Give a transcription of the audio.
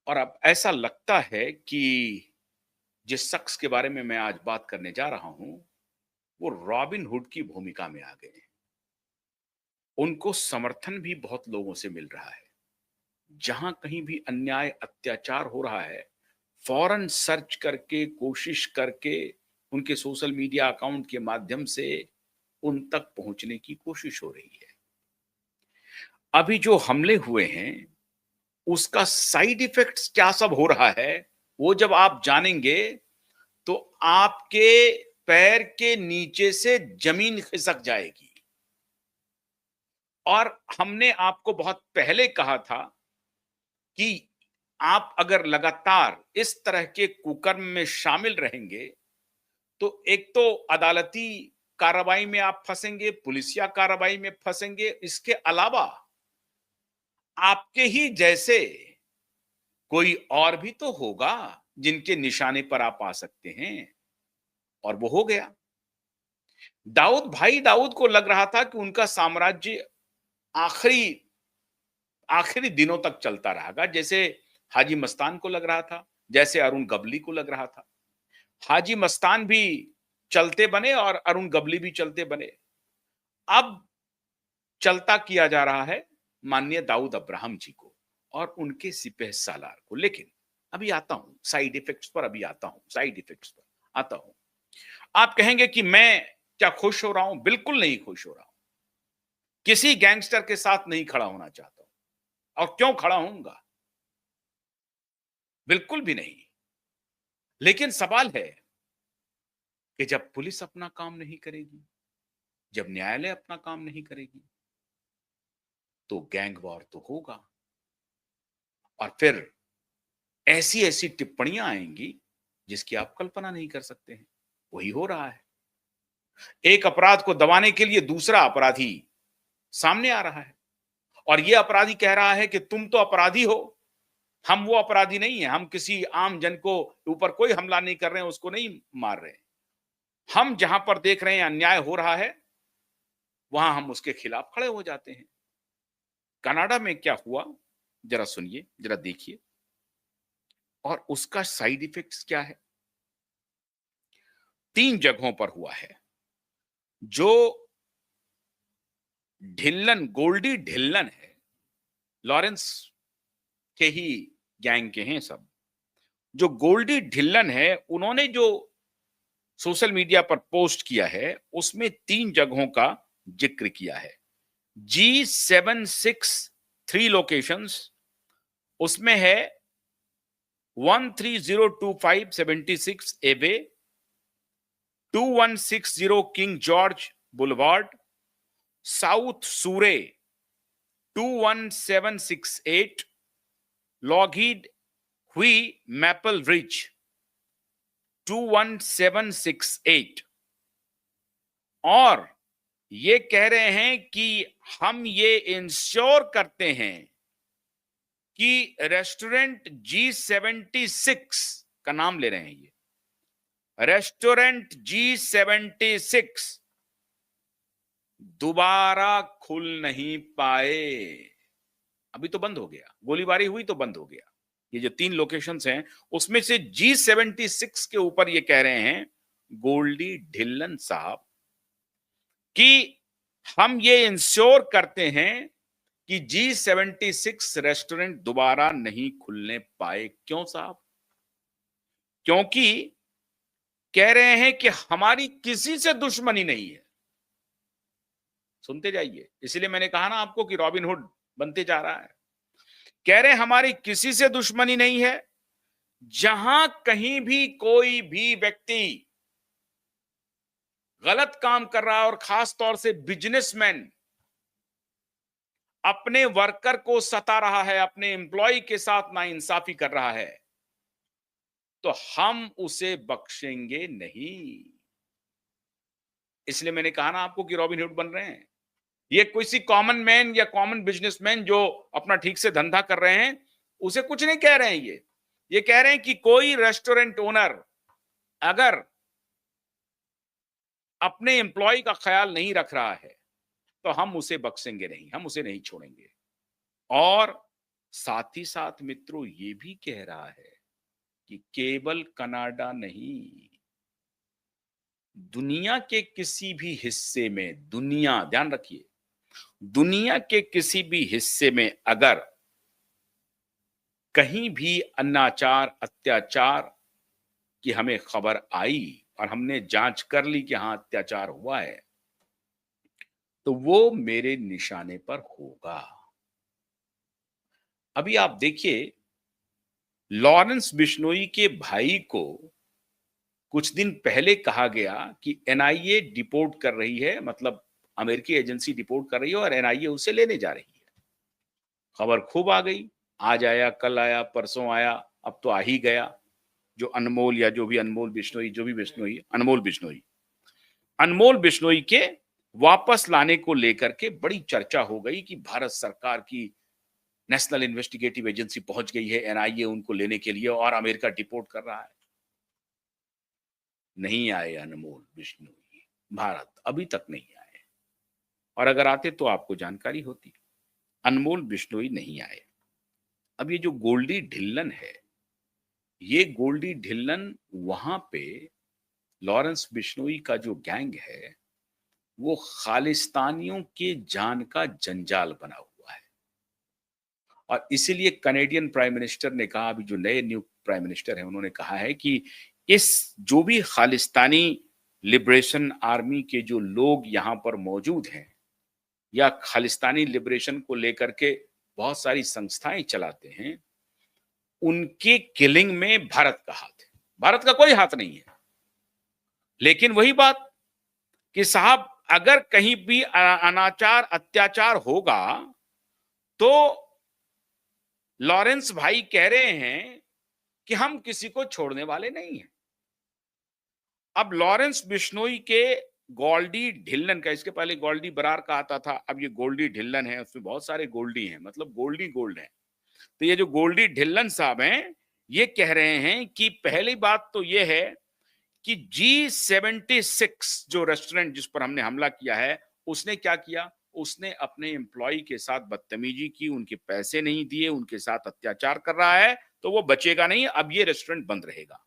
और अब ऐसा लगता है कि जिस शख्स के बारे में मैं आज बात करने जा रहा हूं, वो रॉबिन हुड की भूमिका में आ गए हैं। उनको समर्थन भी बहुत लोगों से मिल रहा है। जहां कहीं भी अन्याय, अत्याचार हो रहा है, फौरन सर्च करके, कोशिश करके, उनके सोशल मीडिया अकाउंट के माध्यम से उन तक पहुंचने की कोशिश हो रही है। अभी जो हमले हुए हैं, उसका साइड इफेक्ट्स क्या सब हो रहा है, वो जब आप जानेंगे, तो आपके पैर के नीचे से जमीन खिसक जाएगी। और हमने आपको बहुत पहले कहा था कि आप अगर लगातार इस तरह के कुकर्म में शामिल रहेंगे, तो एक तो अदालती कार्रवाई में आप फंसेंगे, पुलिसिया कार्रवाई में फंसेंगे। इसके अलावा आपके ही जैसे कोई और भी तो होगा जिनके निशाने पर आप आ सकते हैं, और वो हो गया। भाई दाऊद को लग रहा था कि उनका साम्राज्य आखिरी आखिरी दिनों तक चलता रहेगा, जैसे हाजी मस्तान को लग रहा था, जैसे अरुण गबली को लग रहा था। हाजी मस्तान भी चलते बने और अरुण गबली भी चलते बने। अब चलता किया जा रहा है माननीय दाऊद अब्राहम जी को और उनके सिपह सालार को। लेकिन अभी आता हूं साइड इफेक्ट्स पर, अभी आता हूं साइड इफेक्ट्स पर आता हूं। आप कहेंगे कि मैं क्या खुश हो रहा हूं? बिल्कुल नहीं खुश हो रहा हूं। किसी गैंगस्टर के साथ नहीं खड़ा होना चाहता हूं। और क्यों खड़ा होऊंगा? बिल्कुल भी नहीं। लेकिन सवाल है कि जब पुलिस अपना काम नहीं करेगी, जब न्यायालय अपना काम नहीं करेगी, तो गैंग वॉर तो होगा। और फिर ऐसी ऐसी टिप्पणियां आएंगी जिसकी आप कल्पना नहीं कर सकते हैं। वही हो रहा है। एक अपराध को दबाने के लिए दूसरा अपराधी सामने आ रहा है, और यह अपराधी कह रहा है कि तुम तो अपराधी हो, हम वो अपराधी नहीं है। हम किसी आम जन को ऊपर कोई हमला नहीं कर रहे हैं, उसको नहीं मार रहे हैं। हम जहां पर देख रहे हैं अन्याय हो रहा है, वहां हम उसके खिलाफ खड़े हो जाते हैं। कनाडा में क्या हुआ, जरा सुनिए, जरा देखिए, और उसका साइड इफेक्ट्स क्या है। 3 जगहों पर हुआ है। जो गोल्डी ढिल्लन है, लॉरेंस के ही गैंग के हैं सब। जो गोल्डी ढिल्लन है, उन्होंने जो सोशल मीडिया पर पोस्ट किया है, उसमें 3 जगहों का जिक्र किया है। G763 लोकेशंस, उसमें है 1302576 एवे, 2160 किंग जॉर्ज बुलवार्ड, साउथ सूरे 21768, लॉगहीड हुई मैपल रिज 21768। और ये कह रहे हैं कि हम ये इंश्योर करते हैं कि रेस्टोरेंट G76 का नाम ले रहे हैं, ये रेस्टोरेंट G76 दोबारा खुल नहीं पाए। अभी तो बंद हो गया, गोलीबारी हुई तो बंद हो गया। ये जो 3 लोकेशंस हैं, उसमें से G76 के ऊपर ये कह रहे हैं गोल्डी ढिल्लन साहब कि हम ये इंश्योर करते हैं कि G76 रेस्टोरेंट दोबारा नहीं खुलने पाए। क्यों साहब? क्योंकि कह रहे हैं कि हमारी किसी से दुश्मनी नहीं है। सुनते जाइए, इसलिए मैंने कहा ना आपको कि रॉबिन हुड बनते जा रहा है। कह रहे हैं हमारी किसी से दुश्मनी नहीं है। जहां कहीं भी कोई भी व्यक्ति गलत काम कर रहा है, और खास तौर से बिजनेसमैन अपने वर्कर को सता रहा है, अपने एम्प्लॉय के साथ नाइंसाफी कर रहा है, तो हम उसे बख्शेंगे नहीं। इसलिए मैंने कहा ना आपको कि रॉबिन हुड बन रहे हैं। ये किसी कॉमन मैन या कॉमन बिजनेसमैन जो अपना ठीक से धंधा कर रहे हैं, उसे कुछ नहीं कह रहे हैं। ये कह रहे हैं कि कोई रेस्टोरेंट ओनर अगर अपने एम्प्लॉय का ख्याल नहीं रख रहा है, तो हम उसे बख्शेंगे नहीं, हम उसे नहीं छोड़ेंगे। और साथ ही साथ मित्रों ये भी कह रहा है कि केवल कनाडा नहीं, दुनिया के किसी भी हिस्से में, दुनिया ध्यान रखिए, दुनिया के किसी भी हिस्से में अगर कहीं भी अनाचार, अत्याचार की हमें खबर आई और हमने जांच कर ली कि हाँ अत्याचार हुआ है, तो वो मेरे निशाने पर होगा। अभी आप देखिए, लॉरेंस बिश्नोई के भाई को कुछ दिन पहले कहा गया कि एनआईए डिपोर्ट कर रही है, मतलब अमेरिकी एजेंसी डिपोर्ट कर रही है और एनआईए उसे लेने जा रही है। खबर खूब आ गई, आज आया, कल आया, परसों आया, अब तो आ ही गया। जो अनमोल या जो भी अनमोल बिश्नोई, जो भी बिश्नोई, अनमोल बिश्नोई के वापस लाने को लेकर के बड़ी चर्चा हो गई कि भारत सरकार की नेशनल इन्वेस्टिगेटिव एजेंसी पहुंच गई है, एनआईए उनको लेने के लिए और अमेरिका डिपोर्ट कर रहा है। नहीं आए अनमोल बिश्नोई भारत, अभी तक नहीं आए, और अगर आते तो आपको जानकारी होती। अनमोल बिश्नोई नहीं आए। अब ये जो गोल्डी ढिल्लन है, ये गोल्डी ढिल्लन वहां पे लॉरेंस बिश्नोई का जो गैंग है, वो खालिस्तानियों के जान का जंजाल बना हुआ है। और इसीलिए कनेडियन प्राइम मिनिस्टर ने कहा, अभी जो नए नियुक्त प्राइम मिनिस्टर हैं, उन्होंने कहा है कि इस जो भी खालिस्तानी लिबरेशन आर्मी के जो लोग यहां पर मौजूद हैं या खालिस्तानी लिबरेशन को लेकर के बहुत सारी संस्थाएं चलाते हैं, उनके किलिंग में भारत का हाथ है। भारत का कोई हाथ नहीं है। लेकिन वही बात कि साहब अगर कहीं भी अनाचार, अत्याचार होगा तो लॉरेंस भाई कह रहे हैं कि हम किसी को छोड़ने वाले नहीं हैं। अब लॉरेंस बिश्नोई के गोल्डी ढिल्लन का, इसके पहले गोल्डी बरार का आता था, अब ये गोल्डी ढिल्लन है, उसमें बहुत सारे गोल्डी हैं, मतलब गोल्डी गोल्ड है। तो ये जो गोल्डी ढिल्लन साहब हैं, ये कह रहे हैं कि पहली बात तो ये है कि G76 जो रेस्टोरेंट जिस पर हमने हमला किया है, उसने क्या किया? उसने अपने एम्प्लॉई के साथ बदतमीजी की, उनके पैसे नहीं दिए, उनके साथ अत्याचार कर रहा है, तो वो बचेगा नहीं, अब ये रेस्टोरेंट बंद रहेगा।